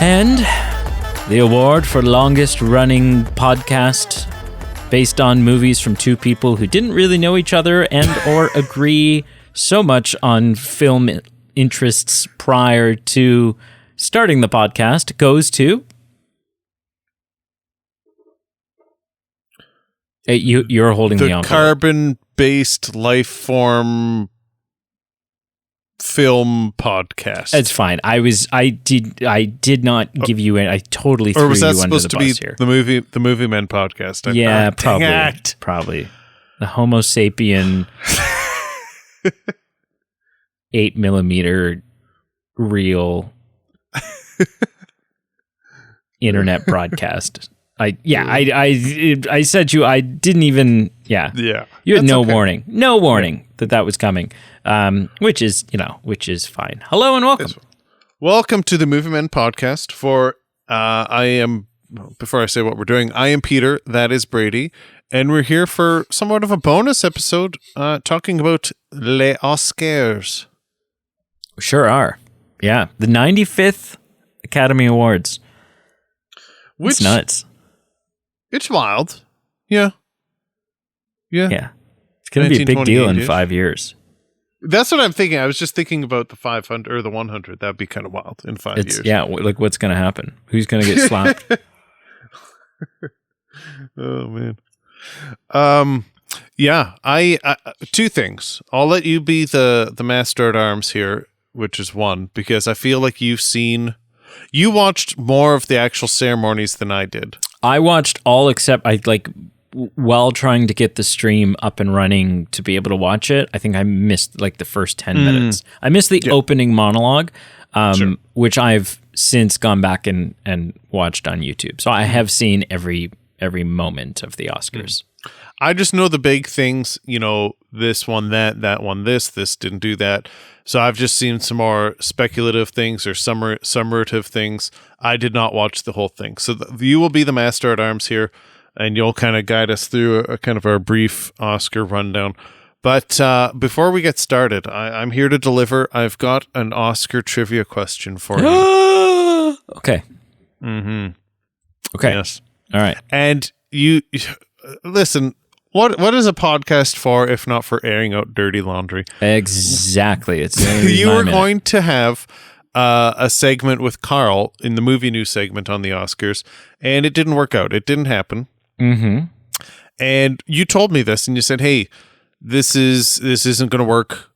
And the award for longest running podcast based on movies from two people who didn't really know each other and or agree so much on film interests prior to starting the podcast goes to... You're holding the envelope. Carbon-based life form film podcast. It's fine. I did not give you I totally threw you under the bus here. Or was that supposed to be the Movie Men podcast? Probably. The Homo sapien 8mm real internet broadcast. I said you. I didn't even. Yeah. You had no warning. No warning that was coming. Which is fine. Hello and welcome. Welcome to the Movie Men podcast. Before I say what we're doing, I am Peter. That is Brady, and we're here for somewhat of a bonus episode, talking about les Oscars. Sure are. Yeah, the 95th Academy Awards. It's nuts. It's wild. Yeah. It's going to be a big deal in 5 years. That's what I'm thinking. I was just thinking about the 500 or the 100. That'd be kind of wild in 5 years. Yeah, like what's going to happen? Who's going to get slapped? Oh man. Yeah. I two things. I'll let you be the master at arms here, which is one, because I feel like you watched more of the actual ceremonies than I did. I watched all except while trying to get the stream up and running to be able to watch it. I think I missed the first 10 minutes. I missed the opening monologue, which I've since gone back and watched on YouTube. So I have seen every moment of the Oscars. I just know the big things, this one, that one, this didn't do that. So I've just seen some more speculative things or summative things. I did not watch the whole thing. So you will be the master at arms here, and you'll kind of guide us through a kind of our brief Oscar rundown. But before we get started, I'm here to deliver. I've got an Oscar trivia question for you. Okay. Mm-hmm. Okay. Yes. All right. And you listen. What is a podcast for if not for airing out dirty laundry? Exactly. It's you were going to have a segment with Carl in the movie news segment on the Oscars, and it didn't work out. It didn't happen. Mm-hmm. And you told me this, and you said, "Hey, this isn't going to work.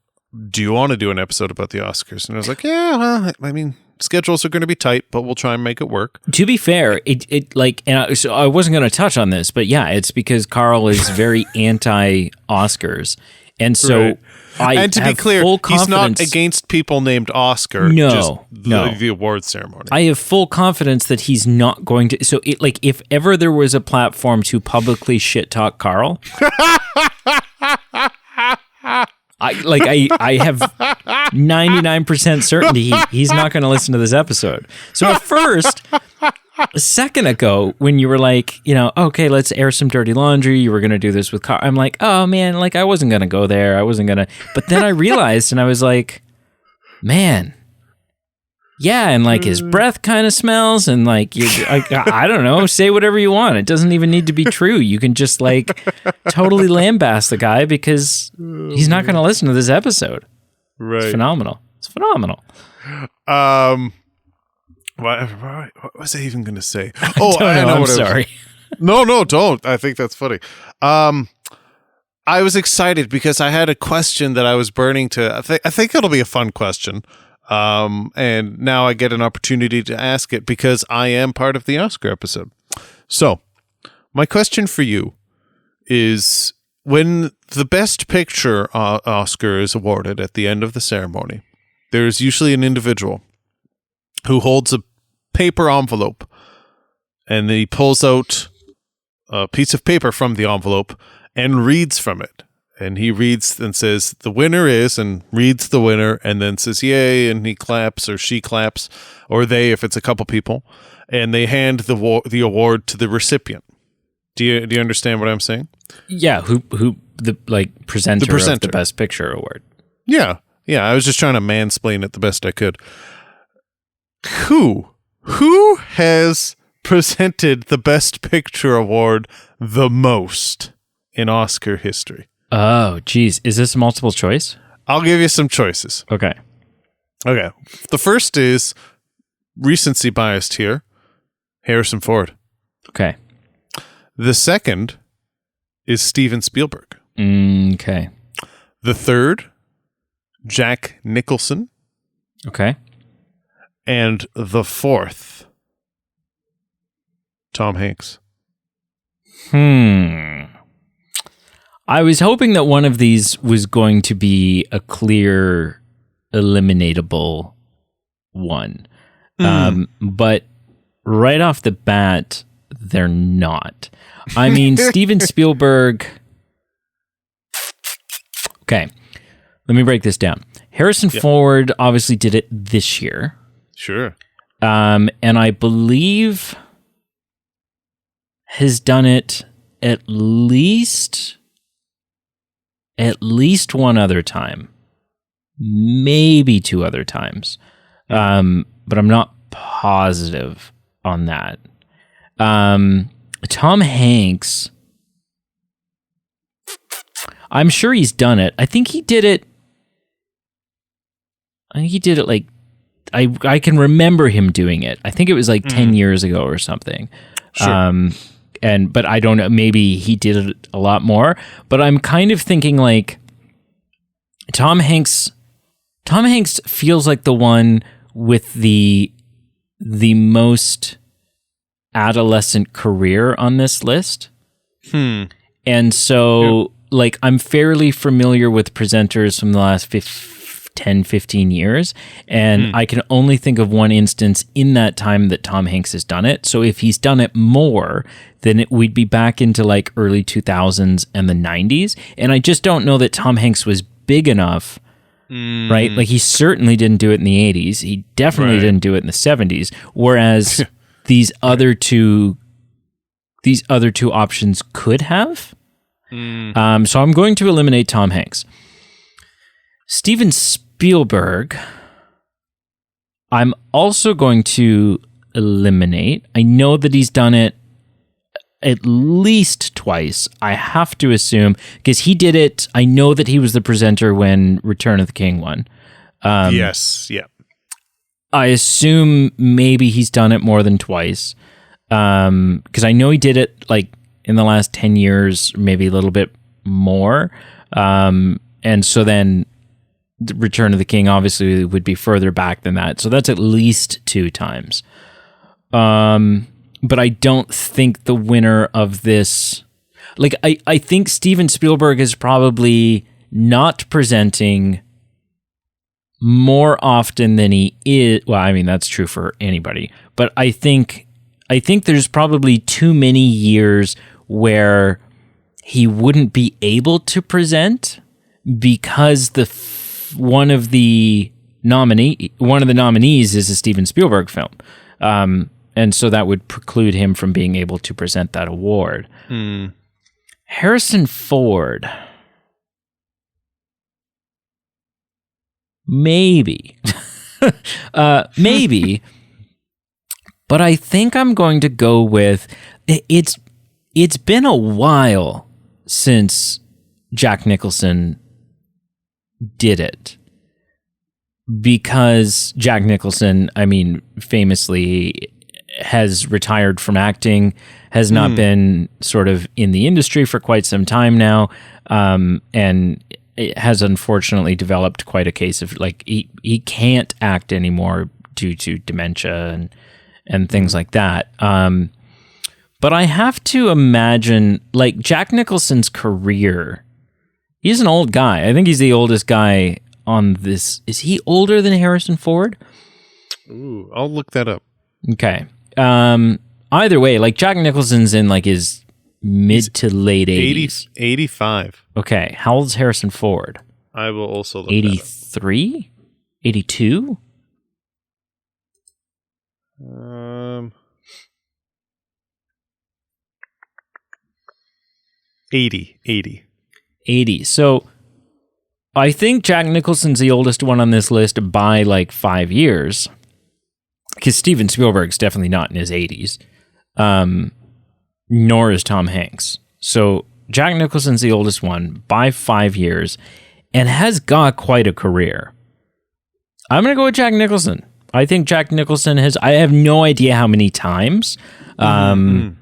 Do you want to do an episode about the Oscars?" And I was like, "Yeah, well, I mean, schedules are going to be tight, but we'll try and make it work." To be fair, so I wasn't going to touch on this, but yeah, it's because Carl is very anti-Oscars, and so right. And to be clear, he's not against people named Oscar. No, the award ceremony. I have full confidence that he's not going to. So, if ever there was a platform to publicly shit talk Carl. I have 99% certainty he's not going to listen to this episode. So at first, a second ago, when you were like, okay, let's air some dirty laundry, you were going to do this with Carl. I'm like, oh man, I wasn't going to go there. I wasn't going to. But then I realized, and I was like, man. Yeah, and his breath kind of smells, and I don't know, say whatever you want. It doesn't even need to be true. You can just totally lambast the guy because he's not going to listen to this episode. Right. It's phenomenal. What was I even going to say? I know. I'm sorry. No, don't. I think that's funny. I was excited because I had a question that I was burning to. I think it'll be a fun question. And now I get an opportunity to ask it because I am part of the Oscar episode. So, my question for you is, when the Best Picture Oscar is awarded at the end of the ceremony, there's usually an individual who holds a paper envelope, and he pulls out a piece of paper from the envelope and reads from it. And he reads and says, the winner is, and reads the winner, and then says, yay, and he claps, or she claps, or they, if it's a couple people, and they hand the award to the recipient. Do you understand what I'm saying? Yeah, who the presenter of the Best Picture award. Yeah, I was just trying to mansplain it the best I could. Who Who has presented the Best Picture award the most in Oscar history? Oh, geez. Is this multiple choice? I'll give you some choices. Okay. Okay. The first is recency biased here. Harrison Ford. Okay. The second is Steven Spielberg. Okay. The third, Jack Nicholson. Okay. And the fourth, Tom Hanks. I was hoping that one of these was going to be a clear, eliminatable one. But right off the bat, they're not. I mean, Steven Spielberg... Okay, let me break this down. Harrison Ford obviously did it this year. Sure. And I believe has done it at least one other time, maybe two other times, but I'm not positive on that. Tom Hanks, I'm sure he's done it. I think he did it like, I can remember him doing it. I think it was like 10 years ago or something. Sure. But I don't know, maybe he did it a lot more, but I'm kind of thinking like Tom Hanks feels like the one with the most adolescent career on this list. And so like I'm fairly familiar with presenters from the last 10, 15 years, and I can only think of one instance in that time that Tom Hanks has done it. So if he's done it more, then we'd be back into like early 2000s and the 90s. And I just don't know that Tom Hanks was big enough, right? Like he certainly didn't do it in the 80s. He definitely didn't do it in the 70s. Whereas these other two options could have. So I'm going to eliminate Tom Hanks. Steven Spielberg, I'm also going to eliminate. I know that he's done it at least twice. I have to assume, because he did it. I know that he was the presenter when Return of the King won. Yes, yeah. I assume maybe he's done it more than twice, because I know he did it like in the last 10 years, maybe a little bit more. And so then the Return of the King obviously would be further back than that. So that's at least 2 times. But I don't think the winner of this... Like, I think Steven Spielberg is probably not presenting more often than he is... Well, I mean, that's true for anybody. But I think there's probably too many years where he wouldn't be able to present because one of the nominees is a Steven Spielberg film. And so that would preclude him from being able to present that award. Harrison Ford. Maybe. Maybe. But I think I'm going to go with... It's been a while since Jack Nicholson did it, because Jack Nicholson, I mean, famously has retired from acting, has not been sort of in the industry for quite some time now, and it has unfortunately developed quite a case of like he can't act anymore due to dementia and things like that. But I have to imagine, like, Jack Nicholson's career, he's an old guy. I think he's the oldest guy on this. Is he older than Harrison Ford? Ooh, I'll look that up. Okay. Either way, like, Jack Nicholson's in, like, his mid to late 80s. 85. Okay. How old's Harrison Ford? I will also look 83? 82? 80. So I think Jack Nicholson's the oldest one on this list by like 5 years. because Steven Spielberg's definitely not in his 80s, nor is Tom Hanks. So Jack Nicholson's the oldest one by 5 years and has got quite a career. I'm going to go with Jack Nicholson. I think Jack Nicholson I have no idea how many times. Knowing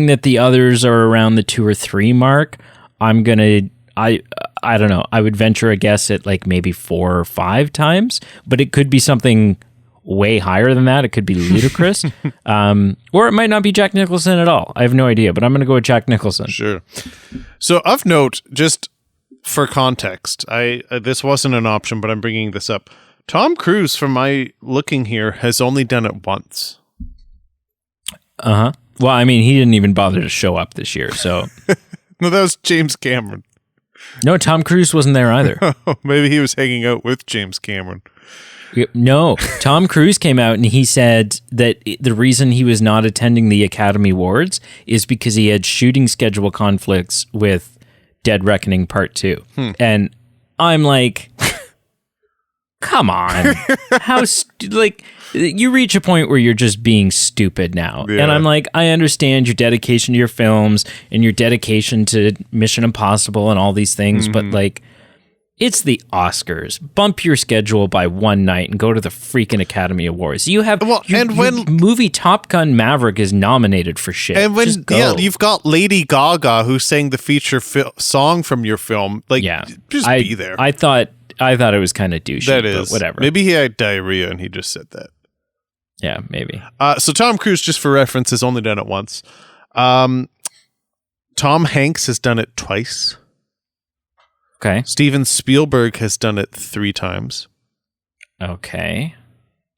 that the others are around the 2 or 3 mark, I don't know. I would venture a guess at like maybe 4 or 5 times, but it could be something way higher than that. It could be ludicrous. Or it might not be Jack Nicholson at all. I have no idea, but I'm going to go with Jack Nicholson. Sure. So of note, just for context, this wasn't an option, but I'm bringing this up. Tom Cruise, from my looking here, has only done it once. Uh-huh. Well, I mean, he didn't even bother to show up this year, so... No, that was James Cameron. No, Tom Cruise wasn't there either. Maybe he was hanging out with James Cameron. No, Tom Cruise came out and he said that the reason he was not attending the Academy Awards is because he had shooting schedule conflicts with Dead Reckoning Part 2. And I'm like... Come on. You reach a point where you're just being stupid now. Yeah. And I'm like, I understand your dedication to your films and your dedication to Mission Impossible and all these things, but like, it's the Oscars. Bump your schedule by one night and go to the freaking Academy Awards. You have when movie Top Gun Maverick is nominated for shit. And when you've got Lady Gaga who sang the feature song from your film, just be there. I thought it was kind of douchey, but whatever. Maybe he had diarrhea and he just said that. Yeah, maybe. So Tom Cruise, just for reference, has only done it once. Tom Hanks has done it twice. Okay. Steven Spielberg has done it 3 times. Okay.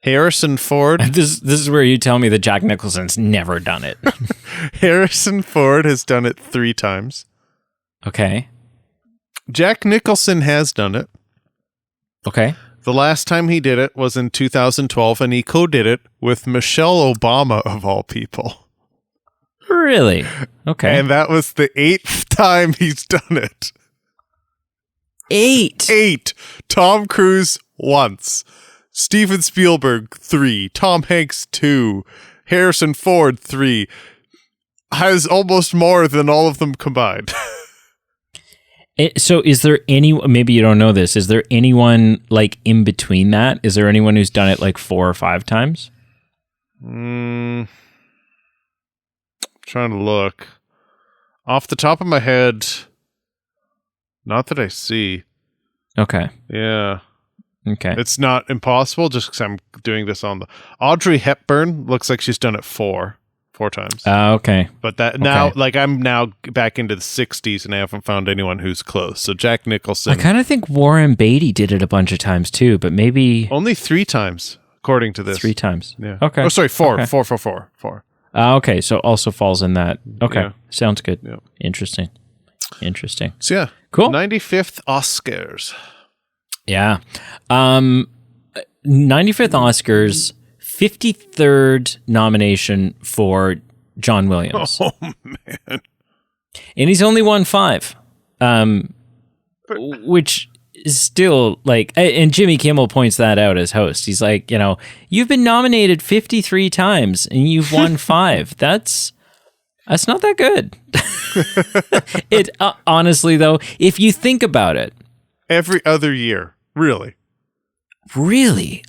Harrison Ford. This is where you tell me that Jack Nicholson's never done it. Harrison Ford has done it 3 times. Okay. Jack Nicholson has done it. Okay. The last time he did it was in 2012, and he co-did it with Michelle Obama, of all people. Really? Okay. And that was the 8th time he's done it. 8? Tom Cruise, once. Steven Spielberg, 3. Tom Hanks, 2. Harrison Ford, 3. Has almost more than all of them combined. So is there maybe you don't know this, is there anyone like in between that? Is there anyone who's done it like 4 or 5 times? Trying to look. Off the top of my head, not that I see. Okay. Yeah. Okay. It's not impossible just because I'm doing this on the... Audrey Hepburn looks like she's done it 4 times. Okay. But now, I'm now back into the 60s and I haven't found anyone who's close. So Jack Nicholson... I kind of think Warren Beatty did it a bunch of times too, but maybe... Only 3 times, according to this. 3 times. Yeah. Okay. Oh, sorry, 4. Okay. 4. Okay, so also falls in that. Okay. Yeah. Sounds good. Yeah. Interesting. So yeah. Cool. 95th Oscars. Yeah. 95th Oscars, 53rd nomination for John Williams. Oh, man. And he's only won 5. Which is still like, and Jimmy Kimmel points that out as host. He's like, you've been nominated 53 times and you've won 5. That's not that good. It honestly, though, if you think about it, every other year, really,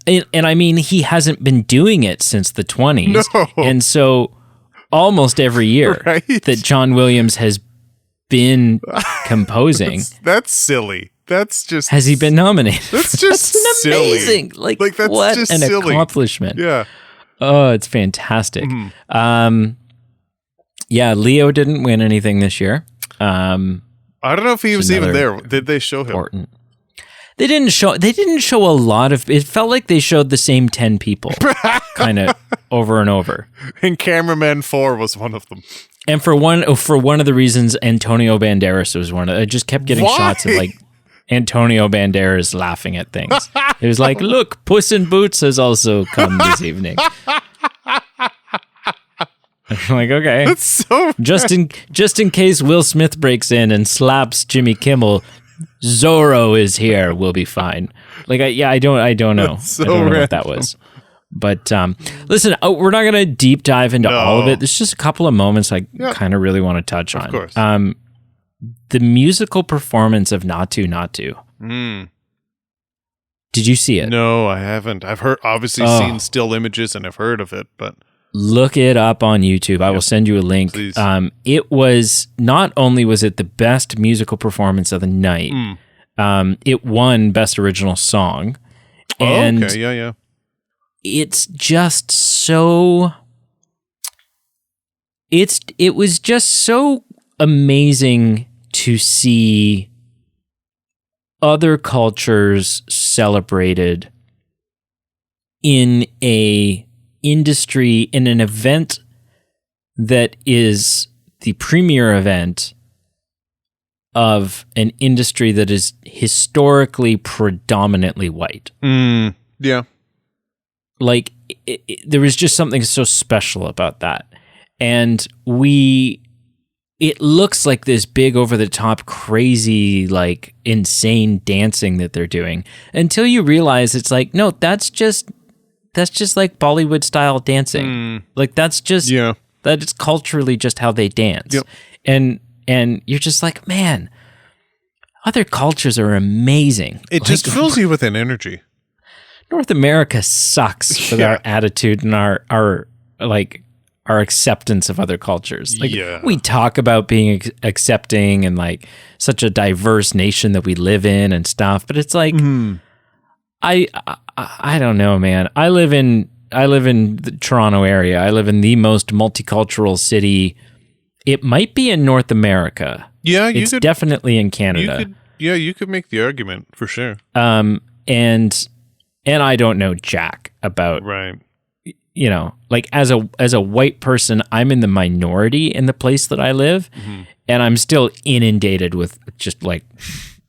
and I mean, he hasn't been doing it since the 20s, no. And so almost every year that John Williams has been composing, that's silly. That's just... Has he been nominated? That's just amazing. Like that's what just an silly accomplishment. Yeah. Oh, it's fantastic. Yeah, Leo didn't win anything this year. I don't know if he was even there. Did they show him? Important. They didn't show a lot of... It felt like they showed the same 10 people kind of over and over. And Cameraman 4 was one of them. And for one of the reasons, Antonio Banderas was one of... I just kept getting shots of like Antonio Banderas laughing at things. It was like, look, Puss in Boots has also come this evening. I'm like, okay. That's so bad. Just in case Will Smith breaks in and slaps Jimmy Kimmel, Zorro is here. We'll be fine. Like, I don't know. So I don't know random. what that was. But listen, we're not going to deep dive into all of it. There's just a couple of moments I kind of really want to touch on. Of course. The musical performance of Natu Natu. Did you see it? No, I haven't. I've seen still images and I've heard of it, but look it up on YouTube. I will send you a link. Please. It was, not only was it the best musical performance of the night, it won Best Original Song. And okay, yeah. It's just so, it was just so amazing to see other cultures celebrated in a industry, in an event that is the premier event of an industry that is historically predominantly white. Yeah. Like, there was just something so special about that. And it looks like this big over-the-top, crazy, like, insane dancing that they're doing, until you realize it's like, no, that's just like Bollywood-style dancing. Like, that's culturally just how they dance. Yep. And you're just like, man, other cultures are amazing. It just fills you with an energy. North America sucks with our attitude and our acceptance of other cultures. Like, we talk about being accepting and like such a diverse nation that we live in and stuff, but it's like, I don't know, man. I live in the Toronto area. I live in the most multicultural city. It might be in North America. Yeah, it's definitely in Canada. You could make the argument for sure. And I don't know jack about, right. You know, like as a white person, I'm in the minority in the place that I live, and I'm still inundated with just like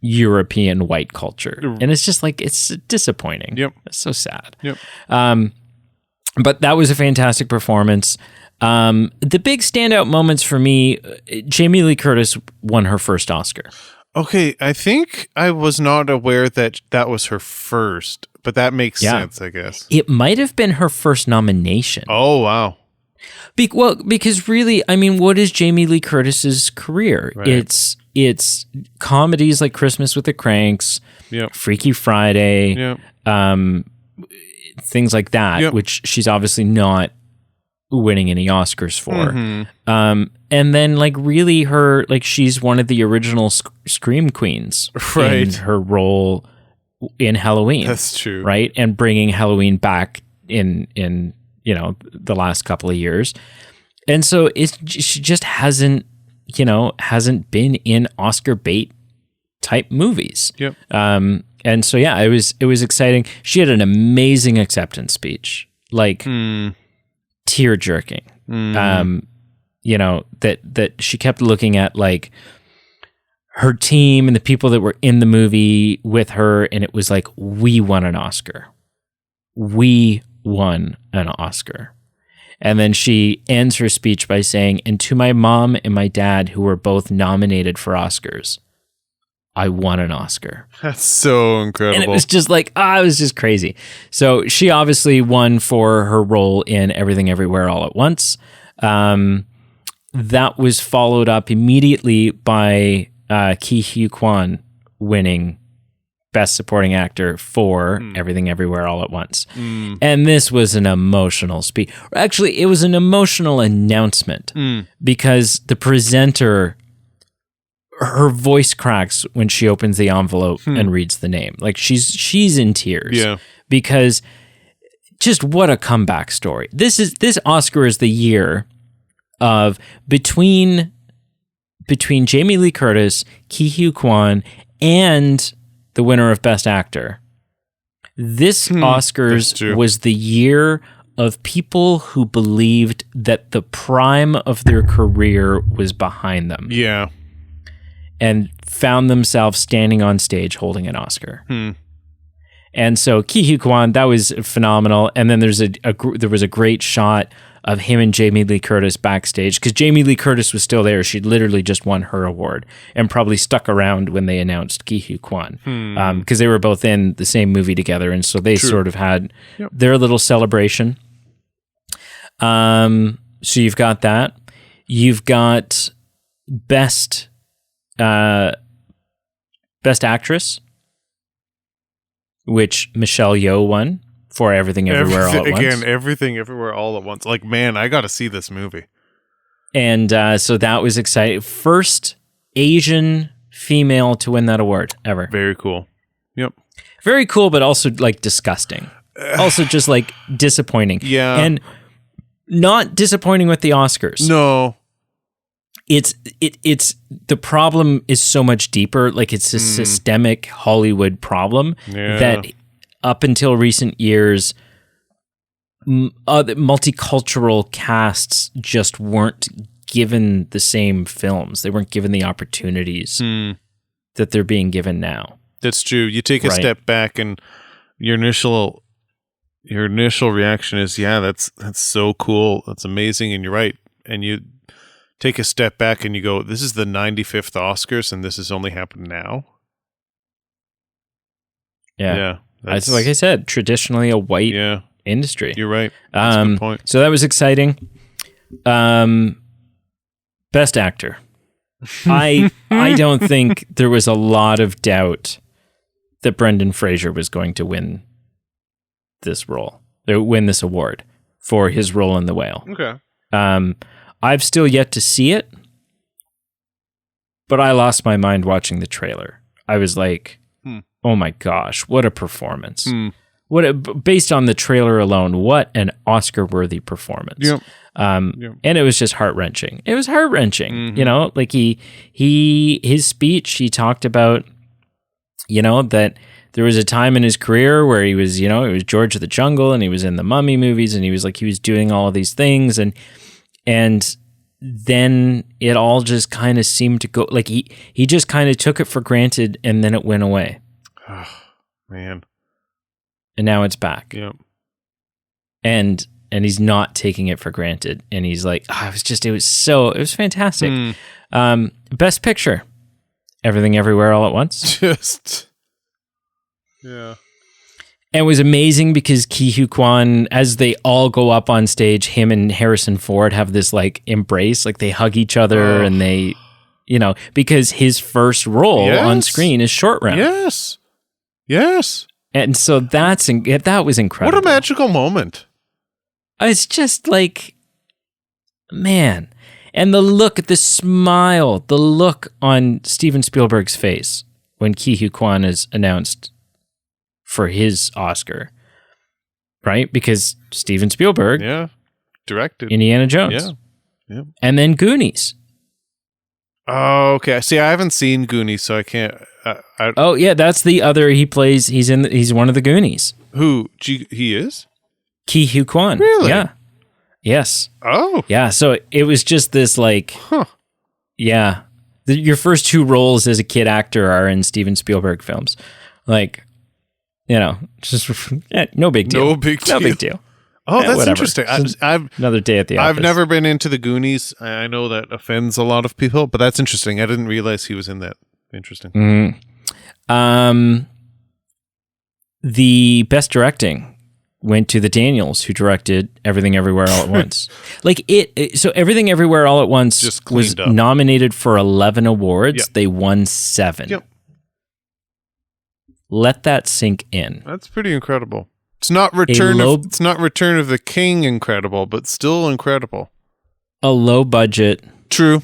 European white culture, and it's just like, it's disappointing. Yep, it's so sad. Yep. But that was a fantastic performance. The big standout moments for me, Jamie Lee Curtis won her first Oscar. Okay, I think I was not aware that was her first, but that makes sense, I guess. It might have been her first nomination. Oh, wow. Because really, I mean, what is Jamie Lee Curtis's career? Right. It's comedies like Christmas with the Cranks, Freaky Friday, things like that, which she's obviously not winning any Oscars for. And then like really her, like she's one of the original Scream Queens in her role in Halloween. That's true. Right? And bringing Halloween back in the last couple of years. And so she just hasn't been in Oscar bait type movies. Yep. And so it was exciting. She had an amazing acceptance speech. Like tear jerking. That she kept looking at like her team and the people that were in the movie with her, and it was like, we won an Oscar. We won an Oscar. And then she ends her speech by saying, and to my mom and my dad, who were both nominated for Oscars, I won an Oscar. That's so incredible. And it was just like, it was just crazy. So she obviously won for her role in Everything Everywhere All at Once. That was followed up immediately by Ki Hugh Kwan winning Best Supporting Actor for Everything Everywhere All at Once. And this was an emotional speech. Actually, it was an emotional announcement because the presenter, her voice cracks when she opens the envelope and reads the name. Like she's in tears. Yeah. Because just what a comeback story. This Oscar is the year of between Jamie Lee Curtis, Ki Hugh Kwan, and the winner of Best Actor. This Oscars was the year of people who believed that the prime of their career was behind them. Yeah. And found themselves standing on stage holding an Oscar. And so Ki Hugh Kwan, that was phenomenal. And then there was a great shot of him and Jamie Lee Curtis backstage, because Jamie Lee Curtis was still there. She'd literally just won her award and probably stuck around when they announced Ki Hu Kwan, because they were both in the same movie together, and so they sort of had their little celebration. So you've got that. You've got best actress, which Michelle Yeoh won for Everything Everywhere All at Once. Again, Everything Everywhere All at Once. Like, man, I got to see this movie. And so that was exciting. First Asian female to win that award ever. Very cool. Yep. Very cool, but also like disgusting. Also just like disappointing. Yeah. And not disappointing with the Oscars. No. It's the problem is so much deeper. Like, it's a systemic Hollywood problem that up until recent years, multicultural casts just weren't given the same films. They weren't given the opportunities that they're being given now. That's true. You take a step back, and your initial reaction is, yeah, that's so cool. That's amazing. And you're right. And you take a step back and you go, this is the 95th Oscars, and this has only happened now. Yeah. That's, like I said, traditionally a white industry. You're right. That's a good point. So that was exciting. Best actor. I don't think there was a lot of doubt that Brendan Fraser was going to win this award for his role in The Whale. Okay. I've still yet to see it, but I lost my mind watching the trailer. I was like, oh my gosh, what a performance. Based on the trailer alone, what an Oscar-worthy performance. Yep. And it was just heart-wrenching. It was heart-wrenching. You know, like his speech, he talked about, you know, that there was a time in his career where he was, you know, it was George of the Jungle, and he was in the Mummy movies, and he was doing all of these things, and then it all just kind of seemed to go, like he just kind of took it for granted, and then it went away. Oh, man. And now it's back. Yep. And he's not taking it for granted. And he's like, it was fantastic. Best picture, Everything Everywhere All at Once. Yeah. And it was amazing because Ki Hu Kwan, as they all go up on stage, him and Harrison Ford have this like embrace, like they hug each other, and they, you know, because his first role on screen is Short Round. Yes. And so that was incredible. What a magical moment. It's just like, man. And the look, the smile, the look on Steven Spielberg's face when Ki Hu Kwan is announced for his Oscar, right? Because Steven Spielberg directed Indiana Jones. Yeah. And then Goonies. Oh, okay. See, I haven't seen Goonies, so I can't. That's the other. He's one of the Goonies. Who? He is? Ki Hu Kwan. Really? Yeah. Yes. Oh. Yeah. So it was just this like, yeah. Your first two roles as a kid actor are in Steven Spielberg films. Like, you know, just no big deal. No big deal. Oh, that's whatever. interesting. I've another day at the office. I've never been into the Goonies. I know that offends a lot of people, but that's interesting. I didn't realize he was in that. Interesting. The best directing went to the Daniels, who directed Everything Everywhere All at Once. So Everything Everywhere All at Once just was up. nominated for 11 awards. Yep. They won 7. Yep. Let that sink in. That's pretty incredible. It's not Return of the King incredible, but still incredible. A low budget. True.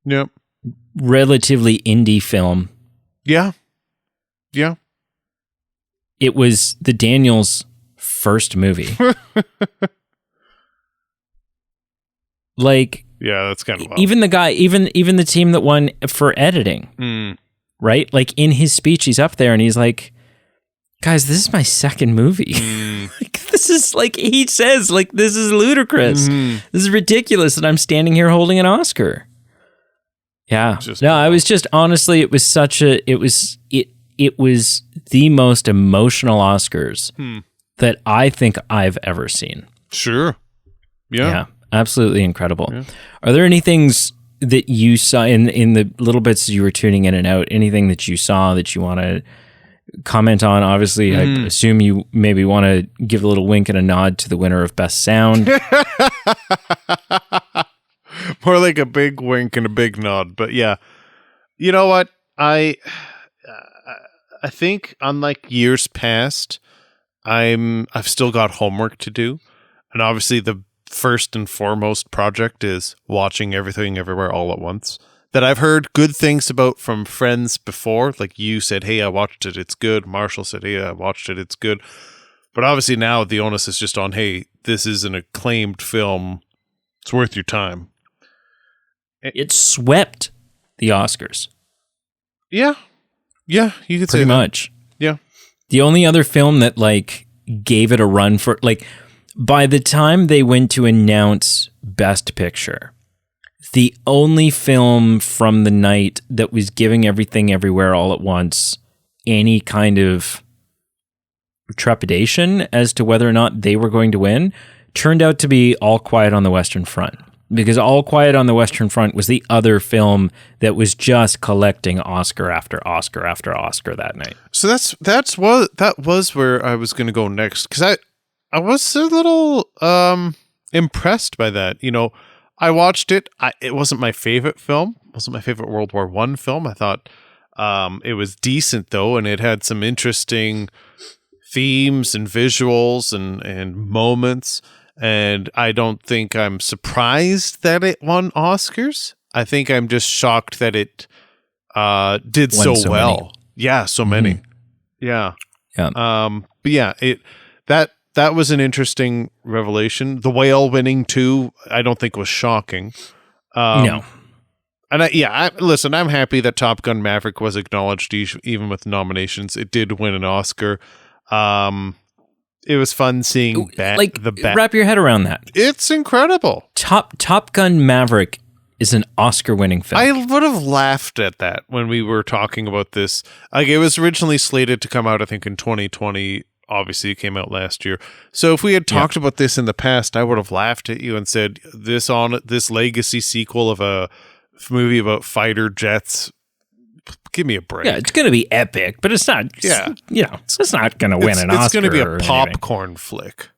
Yep. Relatively indie film. Yeah. It was the Daniels' first movie. Like, yeah, that's kind of wild. even the guy, even the team that won for editing, right? Like in his speech, he's up there and he's like, "Guys, this is my second movie. Like, this is like," he says, like, "This is ludicrous. This is ridiculous that I'm standing here holding an Oscar." Yeah. I was just, honestly, it was the most emotional Oscars that I think I've ever seen. Sure. Yeah, absolutely incredible. Yeah. Are there any things that you saw in the little bits you were tuning in and out, anything that you saw that you want to comment on? Obviously, I assume you maybe want to give a little wink and a nod to the winner of Best Sound. More like a big wink and a big nod, but yeah. You know what? I think unlike years past, I've still got homework to do, and obviously the first and foremost project is watching Everything Everywhere All at Once, that I've heard good things about from friends before. Like you said, hey, I watched it, it's good. Marshall said, hey, I watched it, it's good. But obviously now the onus is just on, hey, this is an acclaimed film. It's worth your time. It swept the Oscars. Yeah. Yeah, you could say pretty that. much. Yeah. The only other film that like gave it a run for, like, by the time they went to announce Best Picture, the only film from the night that was giving Everything Everywhere All at Once any kind of trepidation as to whether or not they were going to win turned out to be All Quiet on the Western Front. Because All Quiet on the Western Front was the other film that was just collecting Oscar after Oscar after Oscar that night. So that was where I was going to go next, because I was a little impressed by that. You know, I watched it. It wasn't my favorite film. It wasn't my favorite World War I film. I thought it was decent though, and it had some interesting themes and visuals and moments. And I don't think I'm surprised that it won Oscars. I think I'm just shocked that it did so well. Many. Yeah, so many. Yeah. Yeah. But yeah, that was an interesting revelation. The Whale winning too, I don't think was shocking. No. And listen, I'm happy that Top Gun Maverick was acknowledged even with nominations. It did win an Oscar. It was fun seeing wrap your head around that. It's incredible. Top Gun Maverick is an Oscar-winning film. I would have laughed at that when we were talking about this. Like, it was originally slated to come out, I think, in 2020. Obviously, it came out last year. So if we had talked about this in the past, I would have laughed at you and said, this legacy sequel of a movie about fighter jets, give me a break. Yeah, it's going to be epic, but it's not. Yeah, it's not going to win an Oscar. It's going to be a popcorn flick.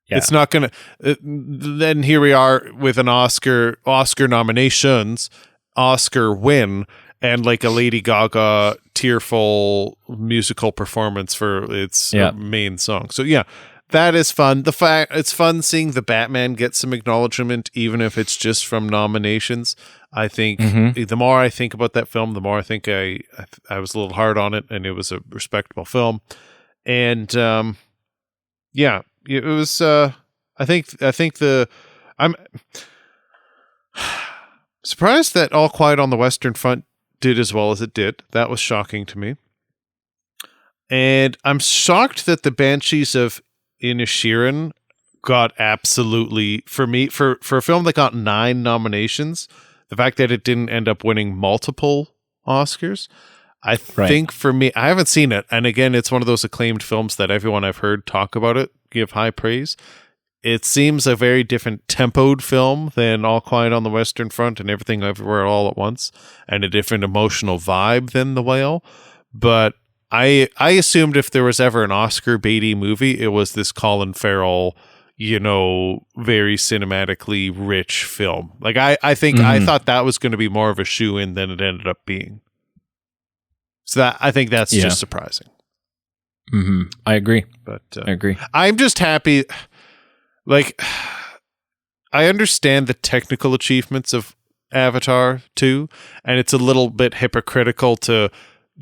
Yeah. It's not going to. Then here we are with an Oscar nominations, Oscar win, and like a Lady Gaga tearful musical performance for its main song. So yeah, that is fun. It's fun seeing the Batman get some acknowledgement, even if it's just from nominations. I think the more I think about that film, the more I think I was a little hard on it, and it was a respectable film. And it was. I'm surprised that All Quiet on the Western Front did as well as it did. That was shocking to me. And I'm shocked that the Banshees of Inisherin got absolutely, for me, for a film that got 9 nominations, the fact that it didn't end up winning multiple Oscars, I think for me, I haven't seen it. And again, it's one of those acclaimed films that everyone I've heard talk about it give high praise. It seems a very different tempoed film than All Quiet on the Western Front and Everything Everywhere All at Once, and a different emotional vibe than The Whale. But I assumed if there was ever an Oscar baity movie, it was this Colin Farrell, very cinematically rich film. Like I think I thought that was going to be more of a shoe-in than it ended up being. So I think that's just surprising. Mm-hmm. I agree. But I agree. I'm just happy. Like, I understand the technical achievements of Avatar 2, and it's a little bit hypocritical to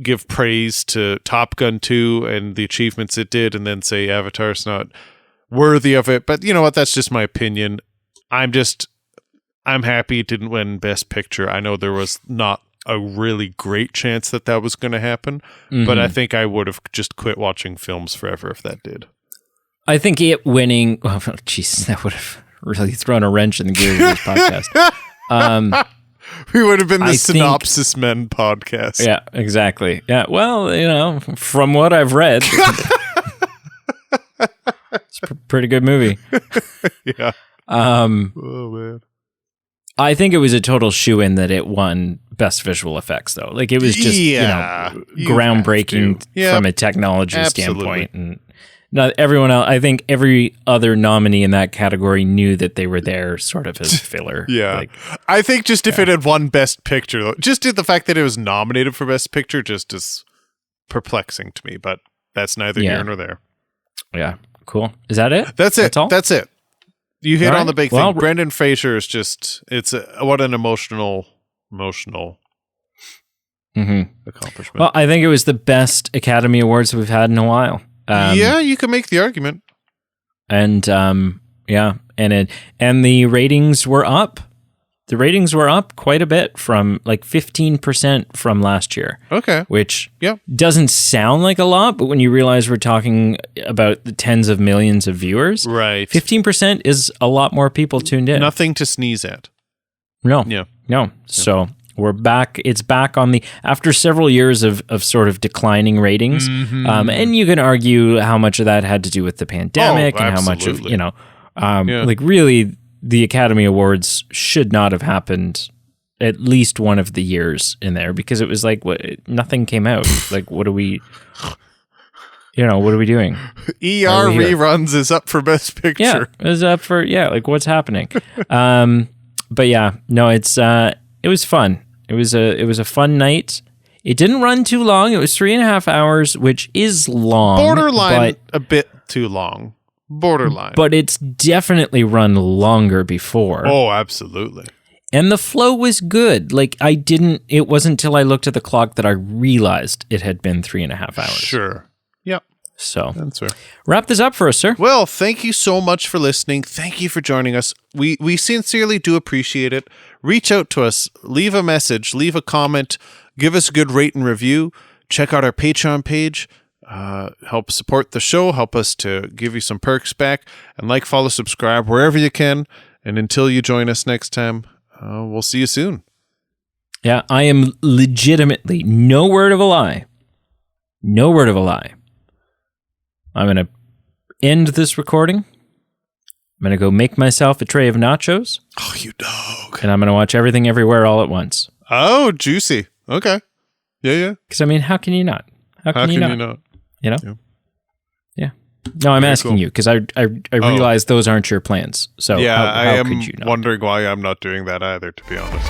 give praise to Top Gun 2 and the achievements it did, and then say Avatar's not worthy of it. But you know what? That's just my opinion. I'm happy it didn't win Best Picture. I know there was not a really great chance that was going to happen, but I think I would have just quit watching films forever if that did. I think it winning, that would have really thrown a wrench in the gears of this podcast. We would have been the Synopsis Men podcast. Yeah, exactly. Yeah, well, from what I've read, it's a pretty good movie. Yeah. Oh man. I think it was a total shoe-in that it won Best Visual Effects, though. Like, it was just, groundbreaking from a technology standpoint. And not everyone else, I think every other nominee in that category knew that they were there sort of as filler. I think just if it had won Best Picture, though, just the fact that it was nominated for Best Picture just is perplexing to me, but that's neither here nor there. Yeah, cool. Is that it? That's it. That's it. You hit on the big thing. Well, Brendan Fraser is just, what an emotional accomplishment. Well, I think it was the best Academy Awards we've had in a while. You can make the argument. And and the ratings were up. The ratings were up quite a bit from like 15% from last year. Okay. Which doesn't sound like a lot, but when you realize we're talking about the tens of millions of viewers, right? 15% is a lot more people tuned in. Nothing to sneeze at. No. So we're back. It's back on the, after several years of sort of declining ratings. Mm-hmm. And you can argue how much of that had to do with the pandemic and how much of, like really the Academy Awards should not have happened at least one of the years in there, because it was like, nothing came out. Like, what are we doing? Reruns is up for Best Picture. Yeah, is up for, like what's happening? But yeah, no, it was fun. It was a fun night. It didn't run too long. It was 3.5 hours, which is long. Borderline a bit too long. Borderline. But it's definitely run longer before. Oh, absolutely. And the flow was good. Like, it wasn't until I looked at the clock that I realized it had been 3.5 hours. Sure. Yep. So, that's fair. Wrap this up for us, sir. Well, thank you so much for listening. Thank you for joining us. We sincerely do appreciate it. Reach out to us. Leave a message. Leave a comment. Give us a good rate and review. Check out our Patreon page. Help support the show. Help us to give you some perks back. And like, follow, subscribe wherever you can. And until you join us next time, we'll see you soon. Yeah, I am legitimately, no word of a lie. I'm going to end this recording. I'm going to go make myself a tray of nachos. Oh, you dog. And I'm going to watch Everything Everywhere all at once. Oh, juicy. Okay. Yeah. Because, I mean, how can you not? How can you not? You know? Yeah. No, I'm asking you, because I realize those aren't your plans. So yeah, how I am could you not? wondering why I'm not doing that either, to be honest.